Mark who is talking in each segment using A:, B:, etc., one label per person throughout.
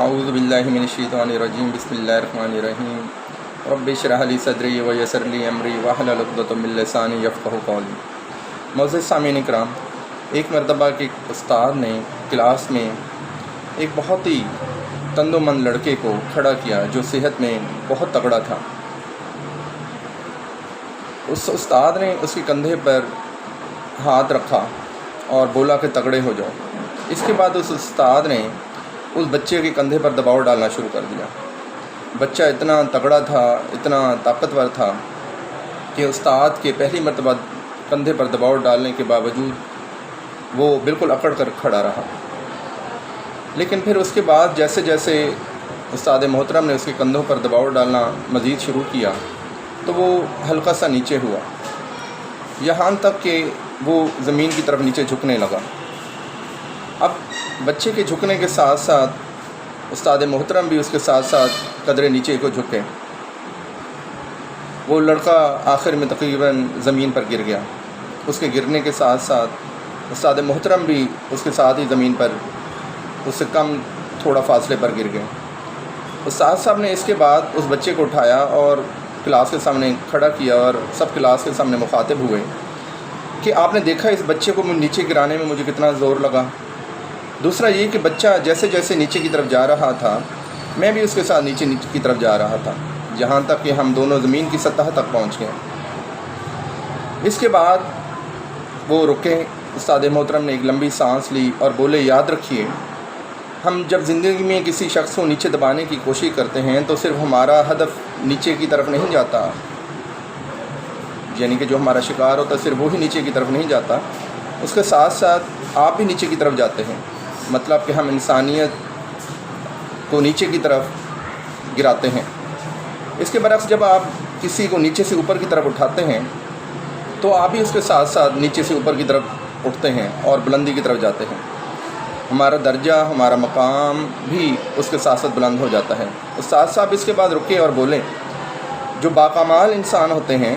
A: اعوذ باللہ من الشیطان الرجیم بسم اللہ الرحمن الرحیم رب اشرح لی صدری ویسر لی امری واحلل عقدۃ من لسانی یفقہوا قولی۔ معزز سامعین کرام، ایک مرتبہ کے استاد نے کلاس میں ایک بہت ہی تند و مند لڑکے کو کھڑا کیا جو صحت میں بہت تگڑا تھا۔ اس استاد نے اس کے کندھے پر ہاتھ رکھا اور بولا کہ تگڑے ہو جاؤ۔ اس کے بعد اس استاد نے اس بچے کے کندھے پر دباؤ ڈالنا شروع کر دیا۔ بچہ اتنا تگڑا تھا، اتنا طاقتور تھا کہ استاد کے پہلی مرتبہ کندھے پر دباؤ ڈالنے کے باوجود وہ بالکل اکڑ کر کھڑا رہا۔ لیکن پھر اس کے بعد جیسے جیسے استاد محترم نے اس کے کندھوں پر دباؤ ڈالنا مزید شروع کیا تو وہ ہلکا سا نیچے ہوا، یہاں تک کہ وہ زمین کی طرف نیچے جھکنے لگا۔ اب بچے کے جھکنے کے ساتھ ساتھ استاد محترم بھی اس کے ساتھ ساتھ قدرے نیچے کو جھکے۔ وہ لڑکا آخر میں تقریباً زمین پر گر گیا۔ اس کے گرنے کے ساتھ ساتھ استاد محترم بھی اس کے ساتھ ہی زمین پر اس سے کم تھوڑا فاصلے پر گر گئے۔ استاد صاحب نے اس کے بعد اس بچے کو اٹھایا اور کلاس کے سامنے کھڑا کیا اور سب کلاس کے سامنے مخاطب ہوئے کہ آپ نے دیکھا اس بچے کو نیچے گرانے میں مجھے کتنا زور لگا۔ دوسرا یہ کہ بچہ جیسے جیسے نیچے کی طرف جا رہا تھا میں بھی اس کے ساتھ نیچے کی طرف جا رہا تھا، جہاں تک کہ ہم دونوں زمین کی سطح تک پہنچ گئے۔ اس کے بعد وہ رکے، استاد محترم نے ایک لمبی سانس لی اور بولے، یاد رکھیے ہم جب زندگی میں کسی شخص کو نیچے دبانے کی کوشش کرتے ہیں تو صرف ہمارا ہدف نیچے کی طرف نہیں جاتا، یعنی کہ جو ہمارا شکار ہوتا ہے صرف وہی نیچے کی طرف نہیں جاتا، اس کے ساتھ ساتھ آپ بھی نیچے کی طرف جاتے ہیں۔ مطلب کہ ہم انسانیت کو نیچے کی طرف گراتے ہیں۔ اس کے برعکس جب آپ کسی کو نیچے سے اوپر کی طرف اٹھاتے ہیں تو آپ بھی اس کے ساتھ ساتھ نیچے سے اوپر کی طرف اٹھتے ہیں اور بلندی کی طرف جاتے ہیں۔ ہمارا درجہ، ہمارا مقام بھی اس کے ساتھ ساتھ بلند ہو جاتا ہے۔ استاد صاحب اس کے بعد رکے اور بولے، جو باکمال انسان ہوتے ہیں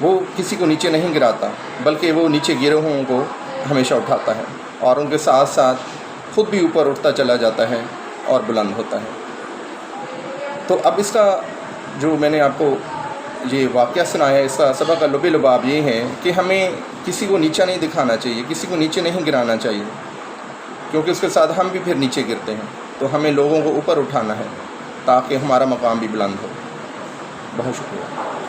A: وہ کسی کو نیچے نہیں گراتا بلکہ وہ نیچے گرے ہوئوں کو ہمیشہ اٹھاتا ہے اور ان کے ساتھ ساتھ خود بھی اوپر اٹھتا چلا جاتا ہے اور بلند ہوتا ہے۔ تو اب اس کا جو میں نے آپ کو یہ واقعہ سنایا ہے، اس کا سبق کا لب لباب یہ ہے کہ ہمیں کسی کو نیچا نہیں دکھانا چاہیے، کسی کو نیچے نہیں گرانا چاہیے، کیونکہ اس کے ساتھ ہم بھی پھر نیچے گرتے ہیں۔ تو ہمیں لوگوں کو اوپر اٹھانا ہے تاکہ ہمارا مقام بھی بلند ہو۔ بہت شکریہ۔